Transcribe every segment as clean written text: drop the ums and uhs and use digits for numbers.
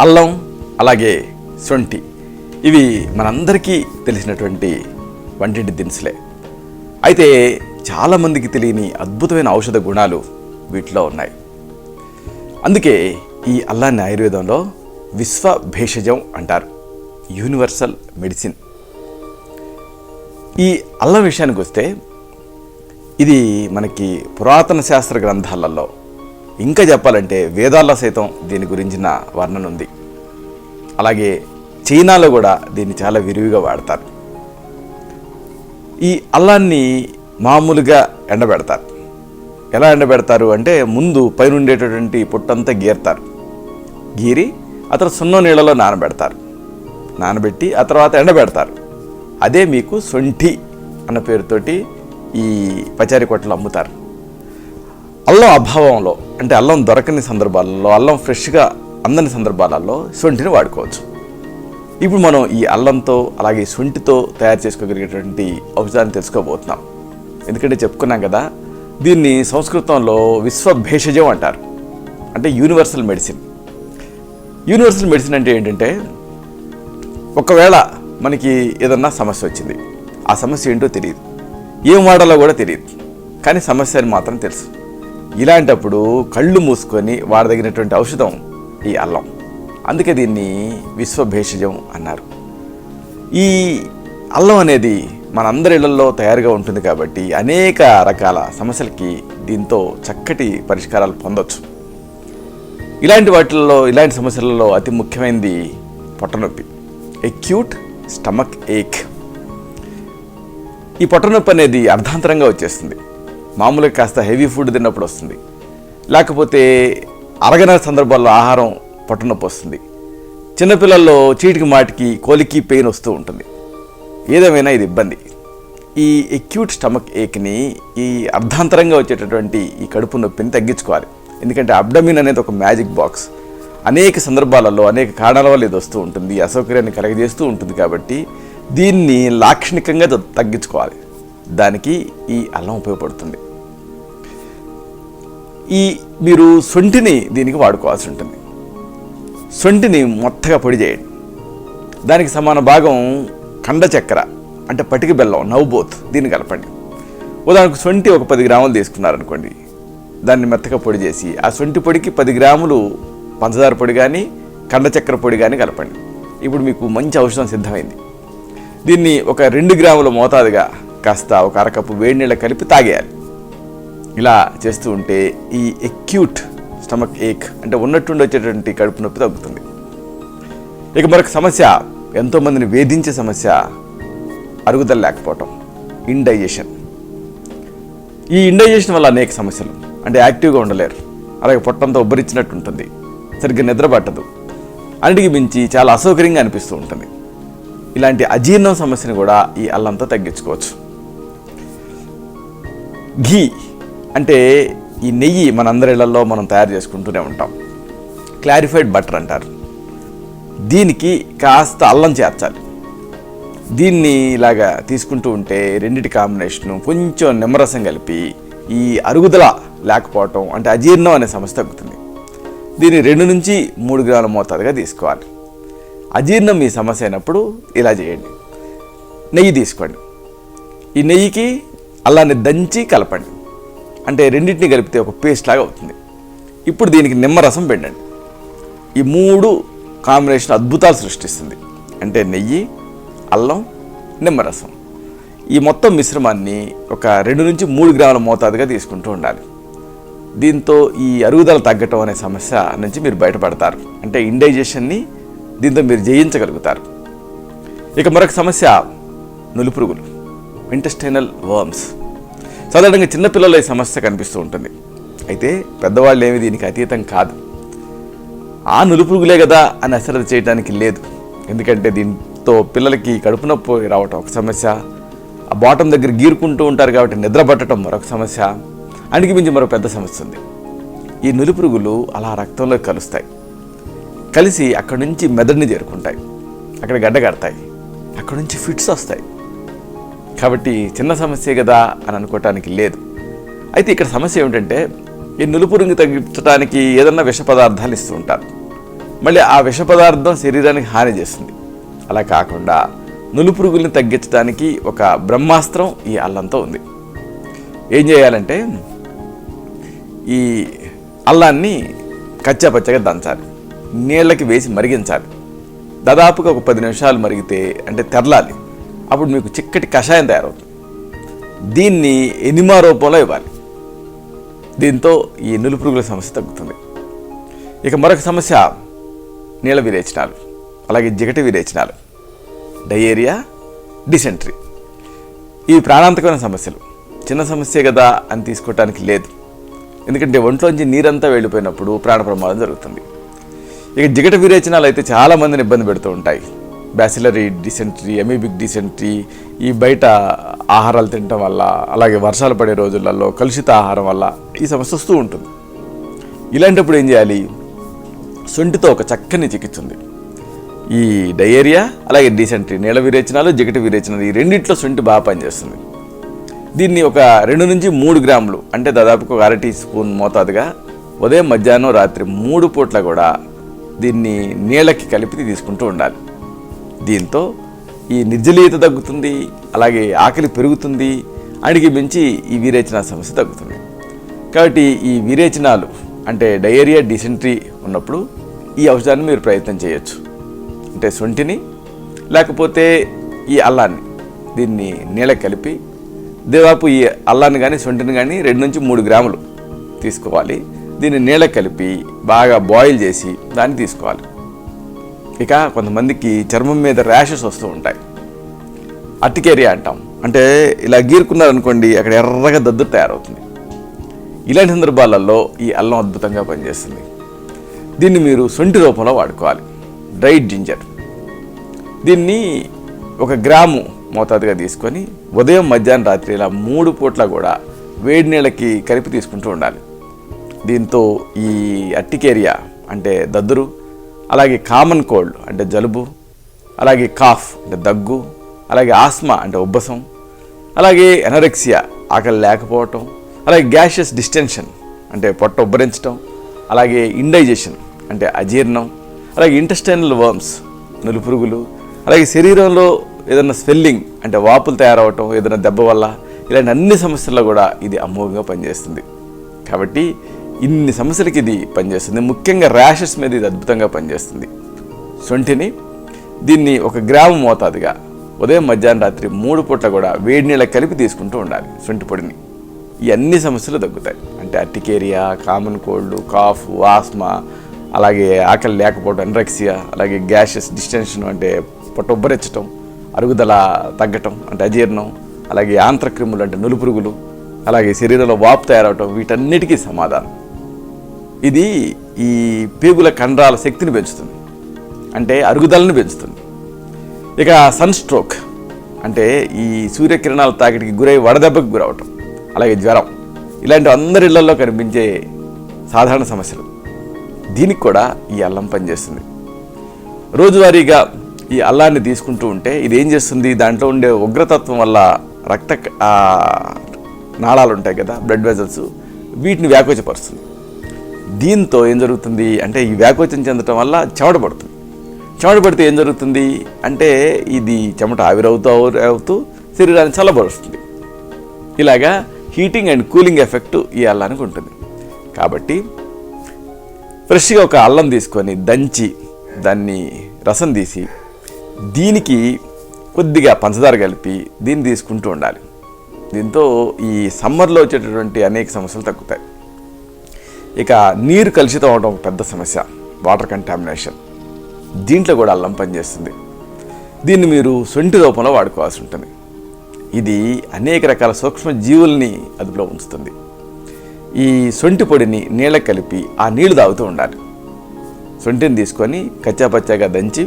అల్లం అలాగే శొంఠి ఇవి మనందరికీ తెలిసినటువంటి వంటింటి దినుసులే. అయితే చాలామందికి తెలియని అద్భుతమైన ఔషధ గుణాలు వీటిలో ఉన్నాయి. అందుకే ఈ అల్లాన్ని ఆయుర్వేదంలో విశ్వ భేషజం అంటారు, యూనివర్సల్ మెడిసిన్. ఈ అల్లం విషయానికి వస్తే ఇది మనకి పురాతన శాస్త్ర గ్రంథాలలో, ఇంకా చెప్పాలంటే వేదాల్లో సైతం దీని గురించిన వర్ణన ఉంది. అలాగే చైనాలో కూడా దీన్ని చాలా విరివిగా వాడతారు. ఈ అల్లాన్ని మామూలుగా ఎండబెడతారు. ఎలా ఎండబెడతారు అంటే ముందు పైన ఉండేటటువంటి పొట్టంతా గీరతారు. గీరి ఆ తర్వాత సున్నం నీళ్ళలో నానబెడతారు. నానబెట్టి ఆ తర్వాత ఎండబెడతారు. అదే మీకు శొంఠి అన్న పేరుతోటి ఈ పచారీ కొట్టలు అమ్ముతారు. అల్లం అభావంలో, అంటే అల్లం దొరకని సందర్భాలలో, అల్లం ఫ్రెష్గా అందని సందర్భాలలో శొంఠిని వాడుకోవచ్చు. ఇప్పుడు మనం ఈ అల్లంతో అలాగే శొంఠితో తయారు చేసుకోగలిగేటువంటి ఔషధాన్ని తెలుసుకోబోతున్నాం. ఎందుకంటే చెప్పుకున్నాం కదా, దీన్ని సంస్కృతంలో విశ్వ భేషజం అంటారు, అంటే యూనివర్సల్ మెడిసిన్. యూనివర్సల్ మెడిసిన్ అంటే ఏంటంటే, ఒకవేళ మనకి ఏదన్నా సమస్య వచ్చింది, ఆ సమస్య ఏంటో తెలియదు, ఏం వాడాలో కూడా తెలియదు, కానీ సమస్య అని మాత్రం తెలుసు. ఇలాంటప్పుడు కళ్ళు మూసుకొని వాడదగినటువంటి ఔషధం ఈ అల్లం. అందుకే దీన్ని విశ్వ భేషజం అన్నారు. ఈ అల్లం అనేది మనందరి ఇళ్లలో తయారుగా ఉంటుంది కాబట్టి అనేక రకాల సమస్యలకి దీంతో చక్కటి పరిష్కారాలు పొందొచ్చు. ఇలాంటి సమస్యలలో అతి ముఖ్యమైనది పొట్టనొప్పి, అక్యూట్ స్టమక్ ఏక్. ఈ పొట్టనొప్పి అనేది అర్ధాంతరంగా వచ్చేస్తుంది. మామూలుగా కాస్త హెవీ ఫుడ్ తిన్నప్పుడు వస్తుంది, లేకపోతే అరగన సందర్భాల్లో ఆహారం పొట్టనొప్పి వస్తుంది. చిన్నపిల్లల్లో చీటికి మాటికి కోలికి పెయిన్ వస్తూ ఉంటుంది. ఏదేమైనా ఇది ఇబ్బంది. ఈ అక్యూట్ స్టమక్ ఏక్ని, ఈ అర్ధాంతరంగా వచ్చేటటువంటి ఈ కడుపు నొప్పిని తగ్గించుకోవాలి. ఎందుకంటే అబ్డమిన్ అనేది ఒక మ్యాజిక్ బాక్స్. అనేక సందర్భాలలో అనేక కారణాల వల్ల ఇది వస్తూ ఉంటుంది, అసౌకర్యాన్ని కలగజేస్తూ ఉంటుంది. కాబట్టి దీన్ని లాక్షణికంగా తగ్గించుకోవాలి. దానికి ఈ అల్లం ఉపయోగపడుతుంది. మీరు శొంఠిని దీనికి వాడుకోవాల్సి ఉంటుంది. శొంఠిని మొత్తగా పొడి చేయండి. దానికి సమాన భాగం కండ చక్కెర, అంటే పటిక బెల్లం, నవ్వుబోత్, దీన్ని కలపండి. ఉదాహరణకు శొంఠి ఒక 10 గ్రాములు తీసుకున్నారనుకోండి, దాన్ని మెత్తగా పొడి చేసి ఆ శొంఠి పొడికి 10 గ్రాములు పంచదార పొడి కానీ కండ చక్కెర పొడి కానీ కలపండి. ఇప్పుడు మీకు మంచి ఔషధం సిద్ధమైంది. దీన్ని ఒక 2 గ్రాముల మోతాదుగా కాస్త ఒక అరకప్పు వేడి నీళ్ళ కలిపి తాగేయాలి. ఇలా చేస్తూ ఉంటే ఈ అక్యూట్ స్టమక్ ఏక్, అంటే ఉన్నట్టుండి వచ్చేటువంటి కడుపు నొప్పి తగ్గుతుంది. ఇక మరొక సమస్య, ఎంతోమందిని వేధించే సమస్య, అరుగుదల లేకపోవటం, ఇండైజెషన్. ఈ ఇండైజెషన్ వల్ల అనేక సమస్యలు, అంటే యాక్టివ్గా ఉండలేరు, అలాగే పొట్టంతా ఉబ్బరించినట్టు ఉంటుంది, సరిగ్గా నిద్ర పట్టదు, అన్నిటికి మించి చాలా అసౌకర్యంగా అనిపిస్తూ ఉంటుంది. ఇలాంటి అజీర్ణం సమస్యను కూడా ఈ అల్లంతో తగ్గించుకోవచ్చు. ఘీ అంటే ఈ నెయ్యి మనందరి ఇళ్లలో మనం తయారు చేసుకుంటూనే ఉంటాం. క్లారిఫైడ్ బటర్ అంటారు. దీనికి కాస్త అల్లం చేర్చాలి. దీన్ని ఇలాగా తీసుకుంటూ ఉంటే రెండిటి కాంబినేషను కొంచెం నిమ్మరసం కలిపి ఈ అరుగుదల లేకపోవటం, అంటే అజీర్ణం అనే సమస్య తగ్గుతుంది. దీన్ని 2 నుంచి 3 గ్రాముల మోతాదుగా తీసుకోవాలి. అజీర్ణం మీ సమస్య అయినప్పుడు ఇలా చేయండి. నెయ్యి తీసుకోండి. ఈ నెయ్యికి అల్లాన్ని దంచి కలపండి. అంటే రెండింటిని కలిపితే ఒక పేస్ట్ లాగా అవుతుంది. ఇప్పుడు దీనికి నిమ్మరసం పిండండి. ఈ 3 కాంబినేషన్ అద్భుతాలు సృష్టిస్తుంది. అంటే నెయ్యి, అల్లం, నిమ్మరసం. ఈ మొత్తం మిశ్రమాన్ని ఒక 2 నుంచి 3 గ్రాముల మోతాదుగా తీసుకుంటూ ఉండాలి. దీంతో ఈ అరుగుదల తగ్గటం అనే సమస్య నుంచి మీరు బయటపడతారు. అంటే ఇండైజెషన్ని దీంతో మీరు జయించగలుగుతారు. ఇక మరొక సమస్య, నులిపురుగులు, ఇంటెస్టైనల్ వర్మ్స్. సాధారణంగా చిన్నపిల్లల ఈ సమస్య కనిపిస్తూ ఉంటుంది. అయితే పెద్దవాళ్ళు ఏమి దీనికి అతీతం కాదు. ఆ నులిపురుగులే కదా అని అశ్రద్ధ చేయడానికి లేదు. ఎందుకంటే దీంతో పిల్లలకి కడుపు నొప్పి రావటం ఒక సమస్య, ఆ బాటం దగ్గర గీరుకుంటూ ఉంటారు కాబట్టి నిద్ర పట్టడం మరొక సమస్య, అన్నిటికి మించి మరొక పెద్ద సమస్య ఉంది. ఈ నులిపురుగులు అలా రక్తంలో కలుస్తాయి. కలిసి అక్కడి నుంచి మెదడుని చేరుకుంటాయి, అక్కడ గడ్డ కడతాయి, అక్కడ నుంచి ఫిట్స్ వస్తాయి. కాబట్టి చిన్న సమస్య కదా అని అనుకోవటానికి లేదు. అయితే ఇక్కడ సమస్య ఏమిటంటే, ఈ నులిపురుగుని తగ్గించడానికి ఏదన్నా విష పదార్థాలు ఇస్తూ ఉంటారు. మళ్ళీ ఆ విష పదార్థం శరీరానికి హాని చేస్తుంది. అలా కాకుండా నులుపురుగుల్ని తగ్గించడానికి ఒక బ్రహ్మాస్త్రం ఈ అల్లంతో ఉంది. ఏం చేయాలంటే ఈ అల్లాన్ని కచ్చాపచ్చగా దంచాలి, నీళ్ళకి వేసి మరిగించాలి. దాదాపుగా ఒక 10 నిమిషాలు మరిగితే అంటే తెరలాలి. అప్పుడు మీకు చిక్కటి కషాయం తయారవుతుంది. దీన్ని ఎనిమా రూపంలో ఇవ్వాలి. దీంతో ఈ నులుపురుగుల సమస్య తగ్గుతుంది. ఇక మరొక సమస్య నీళ్ళ విరేచనాలు, అలాగే జిగట విరేచనాలు, డయేరియా, డిసెంట్రీ. ఇవి ప్రాణాంతకమైన సమస్యలు. చిన్న సమస్య కదా అని తీసుకోవటానికి లేదు. ఎందుకంటే ఒంట్లోంచి నీరంతా వెళ్ళిపోయినప్పుడు ప్రాణ ప్రమాదం జరుగుతుంది. ఇక జిగట విరేచనాలు అయితే చాలామందిని ఇబ్బంది పెడుతూ ఉంటాయి. బ్యాసిలరీ డిసెంట్రీ, ఎమీబిక్ డిసెంట్రీ, ఈ బయట ఆహారాలు తినటం వల్ల, అలాగే వర్షాలు పడే రోజులలో కలుషిత ఆహారం వల్ల ఈ సమస్య వస్తూ ఉంటుంది. ఇలాంటప్పుడు ఏం చేయాలి? సొంటితో ఒక చక్కని చికిత్స ఉంది. ఈ డయేరియా అలాగే డిసెంట్రీ, నీళ్ళ విరేచనాలు, జిగట విరేచనాలు, ఈ రెండింటిలో సొంటి బాగా పనిచేస్తుంది. దీన్ని ఒక 2 నుంచి 3 గ్రాములు అంటే దాదాపుగా ఒక 1/2 టీ స్పూన్ మోతాదుగా ఉదయం, మధ్యాహ్నం, రాత్రి 3 పూట్ల కూడా దీన్ని నీళ్ళకి కలిపి తీసుకుంటూ ఉండాలి. దీంతో ఈ నిర్జలీయత తగ్గుతుంది, అలాగే ఆకలి పెరుగుతుంది, అడిగి మించి ఈ విరేచన సమస్య తగ్గుతుంది. కాబట్టి ఈ విరేచనాలు అంటే డయేరియా, డిసెంట్రీ ఉన్నప్పుడు ఈ ఔషధాన్ని మీరు ప్రయత్నం చేయొచ్చు. అంటే సొంటిని లేకపోతే ఈ అల్లాన్ని దీన్ని నీళ్ళకి కలిపి దాదాపు ఈ అల్లాన్ని కానీ సొంటిని కానీ 2 నుంచి 3 గ్రాములు తీసుకోవాలి. దీన్ని నీళ్ళకి కలిపి బాగా బాయిల్ చేసి దాన్ని తీసుకోవాలి. ఇక కొంతమందికి చర్మం మీద ర్యాషెస్ వస్తూ ఉంటాయి, అర్టికేరియా అంటాం. అంటే ఇలా గీరుకున్నారనుకోండి, అక్కడ ఎర్రగా దద్దురు తయారవుతుంది. ఇలాంటి సందర్భాలలో ఈ అల్లం అద్భుతంగా పనిచేస్తుంది. దీన్ని మీరు సొంటి రూపంలో వాడుకోవాలి. డ్రైడ్ జింజర్, దీన్ని 1 గ్రాము మోతాదుగా తీసుకొని ఉదయం, మధ్యాహ్నం, రాత్రి ఇలా 3 పూట్ల కూడా వేడి నీళ్ళకి కలిపి తీసుకుంటూ ఉండాలి. దీంతో ఈ అర్టికేరియా అంటే దద్దురు, అలాగే కామన్ కోల్డ్ అంటే జలుబు, అలాగే కాఫ్ అంటే దగ్గు, అలాగే ఆస్మా అంటే ఉబ్బసం, అలాగే ఎనరెక్సియా ఆకలి లేకపోవటం, అలాగే గ్యాషియస్ డిస్టెన్షన్ అంటే పొట్ట ఉబ్బరించడం, అలాగే ఇండైజెషన్ అంటే అజీర్ణం, అలాగే ఇంటెస్టైనల్ వర్మ్స్ నులుపురుగులు, అలాగే శరీరంలో ఏదైనా స్వెల్లింగ్ అంటే వాపులు తయారవటం ఏదైనా దెబ్బ వల్ల, ఇలాంటి అన్ని సమస్యల్లో కూడా ఇది అమోఘంగా పనిచేస్తుంది. కాబట్టి ఇన్ని సమస్యలకి ఇది పనిచేస్తుంది. ముఖ్యంగా ర్యాషెస్ మీద ఇది అద్భుతంగా పనిచేస్తుంది. సొంటిని దీన్ని 1 గ్రాము మోతాదుగా ఉదయం, మధ్యాహ్నం, రాత్రి 3 పూట్ల కూడా వేడి నీళ్ళకి కలిపి తీసుకుంటూ ఉండాలి. సొంటి పొడిని ఈ అన్ని సమస్యలు తగ్గుతాయి. అంటే urticaria, common cold, cough, asthma, అలాగే ఆకలి లేకపోవడం, ఎనరెక్సియా, అలాగే గ్యాషెస్ డిస్టెన్షన్ అంటే పొట్ట ఉబ్బరెచ్చటం, అరుగుదల తగ్గటం అంటే అజీర్ణం, అలాగే ఆంత్రక్రిములు అంటే నులుపురుగులు, అలాగే శరీరంలో వాపు తయారవటం, వీటన్నిటికీ సమాధానం. ఇది ఈ పేగుల కండరాల శక్తిని పెంచుతుంది, అంటే అరుగుదలను పెంచుతుంది. ఇక సన్ స్ట్రోక్ అంటే ఈ సూర్యకిరణాల తాకిడికి గురై వడదెబ్బకు గురవటం, అలాగే జ్వరం, ఇలాంటి అందరి ఇళ్లలో కనిపించే సాధారణ సమస్యలు. దీనికి కూడా ఈ అల్లం పనిచేస్తుంది. రోజువారీగా ఈ అల్లాన్ని తీసుకుంటూ ఉంటే ఇది ఏం చేస్తుంది? దాంట్లో ఉండే ఉగ్రతత్వం వల్ల రక్త నాళాలు ఉంటాయి కదా, బ్లడ్ వెజల్స్, వీటిని వ్యాకోచపరుస్తుంది. దీంతో ఏం జరుగుతుంది అంటే ఈ వ్యాకోచం చెందటం వల్ల చెమట పడుతుంది. చెమట పడితే ఏం జరుగుతుంది అంటే ఇది చెమట ఆవిరవుతూ శరీరాన్ని చల్లబరుస్తుంది. ఇలాగా హీటింగ్ అండ్ కూలింగ్ ఎఫెక్ట్ ఈ అల్లానికి ఉంటుంది. కాబట్టి ఫ్రెష్గా ఒక అల్లం తీసుకొని దంచి దాన్ని రసం తీసి దీనికి కొద్దిగా పంచదార కలిపి దీన్ని తీసుకుంటూ ఉండాలి. దీంతో ఈ సమ్మర్లో వచ్చేటటువంటి అనేక సమస్యలు తగ్గుతాయి. ఇక నీరు కలుషితం అవడం ఒక పెద్ద సమస్య, వాటర్ కంటామినేషన్. దీంట్లో కూడా అల్లం పనిచేస్తుంది. దీన్ని మీరు సొంటి రూపంలో వాడుకోవాల్సి ఉంటుంది. ఇది అనేక రకాల సూక్ష్మ జీవుల్ని అదుపులో ఉంచుతుంది. ఈ సొంటి పొడిని నీళ్ళకి కలిపి ఆ నీళ్లు తాగుతూ ఉండాలి. సొంటిని తీసుకొని కచ్చాపచ్చాగా దంచి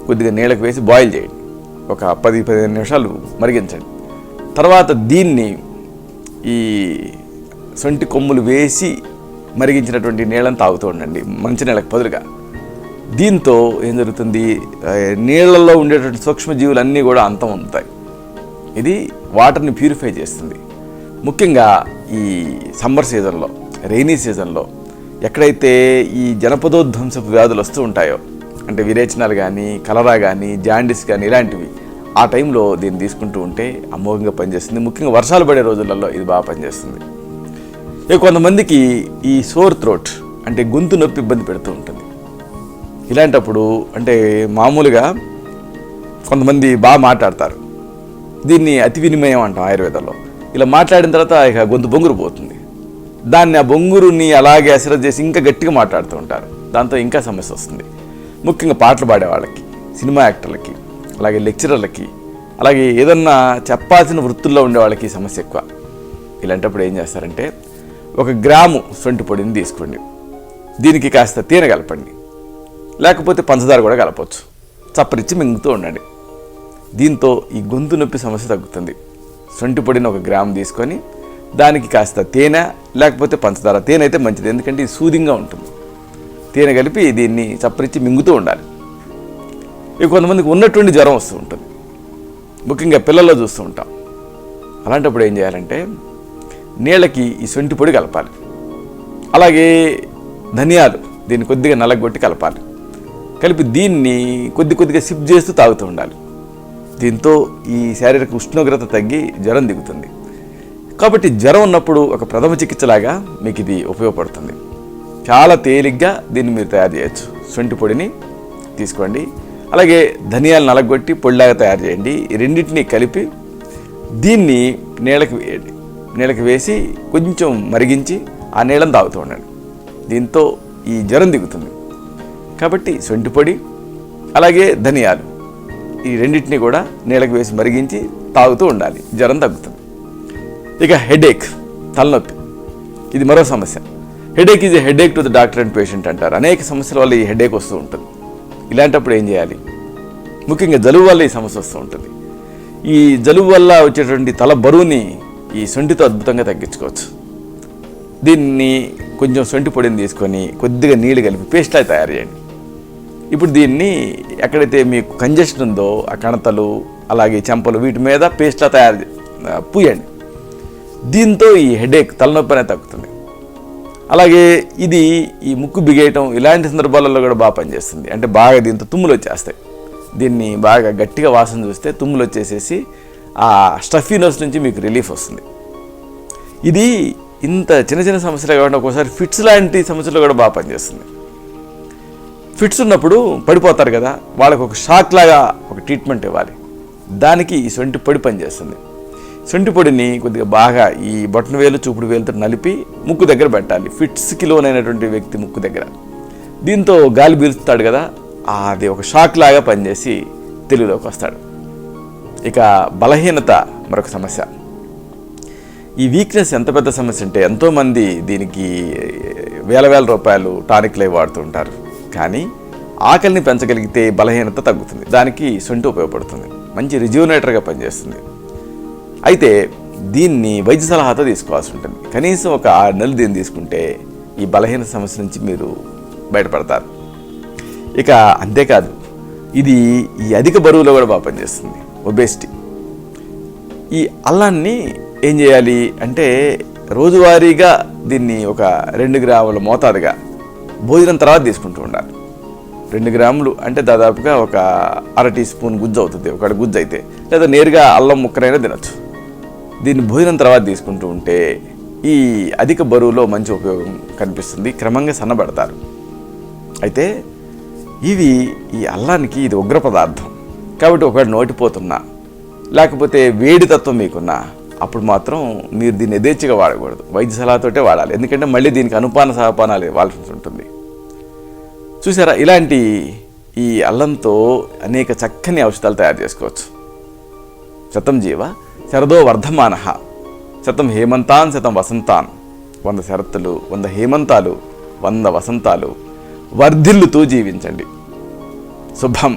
కొద్దిగా నీళ్ళకి వేసి బాయిల్ చేయండి. ఒక 10-15 నిమిషాలు మరిగించండి. తర్వాత దీన్ని ఈ సొంటి కొమ్ములు వేసి మరిగించినటువంటి నీళ్ళని తాగుతూ ఉండండి, మంచి నీళ్ళకి బదులుగా. దీంతో ఏం జరుగుతుంది? నీళ్ళల్లో ఉండేటువంటి సూక్ష్మజీవులన్నీ కూడా అంతం అందుతాయి. ఇది వాటర్ని ప్యూరిఫై చేస్తుంది. ముఖ్యంగా ఈ సమ్మర్ సీజన్లో, రెయినీ సీజన్లో ఎక్కడైతే ఈ జనపదోధ్వంసపు వ్యాధులు వస్తూ ఉంటాయో, అంటే విరేచనాలు కానీ, కలరా కానీ, జాండిస్ కానీ ఇలాంటివి, ఆ టైంలో దీన్ని తీసుకుంటూ ఉంటే అమోఘంగా పనిచేస్తుంది. ముఖ్యంగా వర్షాలు పడే రోజులలో ఇది బాగా పనిచేస్తుంది. ఇక కొంతమందికి ఈ సోర్ థ్రోట్ అంటే గొంతు నొప్పి ఇబ్బంది పెడుతూ ఉంటుంది. ఇలాంటప్పుడు అంటే మామూలుగా కొంతమంది బాగా మాట్లాడతారు, దీన్ని అతి వినిమయం అంటాం ఆయుర్వేదంలో. ఇలా మాట్లాడిన తర్వాత ఇక గొంతు బొంగురు పోతుంది. దాన్ని ఆ బొంగురుని అలాగే అసలు చేసి ఇంకా గట్టిగా మాట్లాడుతూ ఉంటారు. దాంతో ఇంకా సమస్య వస్తుంది. ముఖ్యంగా పాటలు పాడే వాళ్ళకి, సినిమా యాక్టర్లకి, అలాగే లెక్చరర్లకి, అలాగే ఏదన్నా చెప్పాల్సిన వృత్తుల్లో ఉండే వాళ్ళకి ఈ సమస్య ఎక్కువ. ఇలాంటప్పుడు ఏం చేస్తారంటే 1 గ్రాము సొంటి పొడిని తీసుకోండి, దీనికి కాస్త తేనె కలపండి, లేకపోతే పంచదార కూడా కలపవచ్చు. చప్పరిచ్చి మింగుతూ ఉండండి. దీంతో ఈ గొంతు నొప్పి సమస్య తగ్గుతుంది. సొంటి పొడిని 1 గ్రాము తీసుకొని దానికి కాస్త తేనె లేకపోతే పంచదార, తేనె అయితే మంచిది ఎందుకంటే ఇది సూదింగ్గా ఉంటుంది. తేనె కలిపి దీన్ని చప్పరిచ్చి మింగుతూ ఉండాలి. ఇక కొంతమందికి ఉన్నటువంటి జ్వరం వస్తూ ఉంటుంది, ముఖ్యంగా పిల్లల్లో చూస్తూ ఉంటాం. అలాంటప్పుడు ఏం చేయాలంటే నీళ్ళకి ఈ సొంటి పొడి కలపాలి, అలాగే ధనియాలు దీన్ని కొద్దిగా నలగొట్టి కలపాలి. కలిపి దీన్ని కొద్దిగా సిప్ చేస్తూ తాగుతూ ఉండాలి. దీంతో ఈ శారీరక ఉష్ణోగ్రత తగ్గి జ్వరం దిగుతుంది. కాబట్టి జ్వరం ఉన్నప్పుడు ఒక ప్రథమ చికిత్సలాగా మీకు ఇది ఉపయోగపడుతుంది. చాలా తేలిగ్గా దీన్ని మీరు తయారు చేయొచ్చు. సొంటి పొడిని తీసుకోండి, అలాగే ధనియాలు నలగొట్టి పొడిలాగా తయారు చేయండి. ఈ రెండింటినీ కలిపి దీన్ని నీళ్ళకి వేసి కొంచెం మరిగించి ఆ నీళ్ళని తాగుతూ ఉండండి. దీంతో ఈ జ్వరం దిగుతుంది. కాబట్టి సొంటి పొడి అలాగే ధనియాలు ఈ రెండింటినీ కూడా నీళ్ళకి వేసి మరిగించి తాగుతూ ఉండాలి, జ్వరం తగ్గుతుంది. ఇక హెడేక్, తలనొప్పి, ఇది మరో సమస్య. Headache is a headache to the doctor and patient అంటారు. అనేక సమస్యల వల్ల ఈ హెడేక్ వస్తూ ఉంటుంది. ఇలాంటప్పుడు ఏం చేయాలి? ముఖ్యంగా జలుబు వల్ల ఈ సమస్య వస్తూ ఉంటుంది. ఈ జలుబు వల్ల వచ్చేటువంటి తల బరువుని ఈ సొంటితో అద్భుతంగా తగ్గించుకోవచ్చు. దీన్ని కొంచెం సొంటి పొడిని తీసుకొని కొద్దిగా నీళ్ళు కలిపి పేస్ట్లా తయారు చేయండి. ఇప్పుడు దీన్ని ఎక్కడైతే మీకు కంజెషన్ ఉందో ఆ కణతలు అలాగే చెంపలు వీటి మీద పేస్ట్లా పూయండి. దీంతో ఈ హెడేక్, తలనొప్పి అనేది తగ్గుతుంది. అలాగే ఇది ఈ ముక్కు బిగేయటం ఇలాంటి సందర్భాలలో కూడా బాగా పనిచేస్తుంది. అంటే బాగా దీంతో తుమ్ములు వచ్చేస్తాయి. దీన్ని బాగా గట్టిగా వాసన చూస్తే తుమ్ములు వచ్చేసేసి ఆ స్టఫీనోస్ నుంచి మీకు రిలీఫ్ వస్తుంది. ఇది ఇంత చిన్న సమస్యలు కాకుండా ఒక్కోసారి ఫిట్స్ లాంటి సమస్యలు కూడా బాగా పనిచేస్తుంది. ఫిట్స్ ఉన్నప్పుడు పడిపోతారు కదా, వాళ్ళకు ఒక షాక్ లాగా ఒక ట్రీట్మెంట్ ఇవ్వాలి. దానికి ఈ సొంటి పొడి పనిచేస్తుంది. సొంటి పొడిని కొద్దిగా బాగా ఈ బొట్టన వేలు చూపుడు వేలుతో నలిపి ముక్కు దగ్గర పెట్టాలి, ఫిట్స్కి లోనైనటువంటి వ్యక్తి ముక్కు దగ్గర. దీంతో గాలి పీల్చుతాడు కదా, అది ఒక షాక్ లాగా పనిచేసి తెలుగులోకి వస్తాడు. ఇక బలహీనత మరొక సమస్య. ఈ వీక్నెస్ ఎంత పెద్ద సమస్య అంటే ఎంతోమంది దీనికి వేల రూపాయలు టానిక్లు అవి వాడుతూ ఉంటారు. కానీ ఆకలిని పెంచగలిగితే బలహీనత తగ్గుతుంది. దానికి సొంటి ఉపయోగపడుతుంది, మంచి రిజ్యూనేటర్గా పనిచేస్తుంది. అయితే దీన్ని వైద్య సలహాతో తీసుకోవాల్సి ఉంటుంది. కనీసం ఒక 6 నెలలు దీన్ని తీసుకుంటే ఈ బలహీన సమస్య నుంచి మీరు బయటపడతారు. ఇక అంతేకాదు, ఇది ఈ అధిక బరువులో కూడా బాగా పనిచేస్తుంది, ఒబేసిటీ. ఈ అల్లాన్ని ఏం చేయాలి అంటే రోజువారీగా దీన్ని ఒక 2 గ్రాముల మోతాదుగా భోజనం తర్వాత తీసుకుంటూ ఉండాలి. 2 గ్రాములు అంటే దాదాపుగా ఒక 1/2 టీ స్పూన్ గుజ్జు అవుతుంది, ఒక గుజ్జు అయితే, లేదా నేరుగా అల్లం ముక్కనైనా తినచ్చు. దీన్ని భోజనం తర్వాత తీసుకుంటూ ఉంటే ఈ అధిక బరువులో మంచి ఉపయోగం కనిపిస్తుంది, క్రమంగా సన్నబడతారు. అయితే ఈ అల్లానికి ఇది ఉగ్ర పదార్థం కాబట్టి ఒకవేళ నోటిపోతున్నా లేకపోతే వేడి తత్వం మీకున్నా అప్పుడు మాత్రం మీరు దీన్ని యథేచ్ఛగా వాడకూడదు, వైద్య సలహాతోటే వాడాలి. ఎందుకంటే మళ్ళీ దీనికి అనుపాన సహపానాలు ఇవ్వాల్సి ఉంటుంది. చూసారా, ఇలాంటి ఈ అల్లంతో అనేక చక్కని ఔషధాలు తయారు చేసుకోవచ్చు. శతం జీవ శరదో వర్ధమానః, శతం హేమంతాన్ శతం వసంతాన్, 100 శరత్తులు 100 హేమంతాలు 100 వసంతాలు వర్ధిల్లుతూ జీవించండి. శుభం.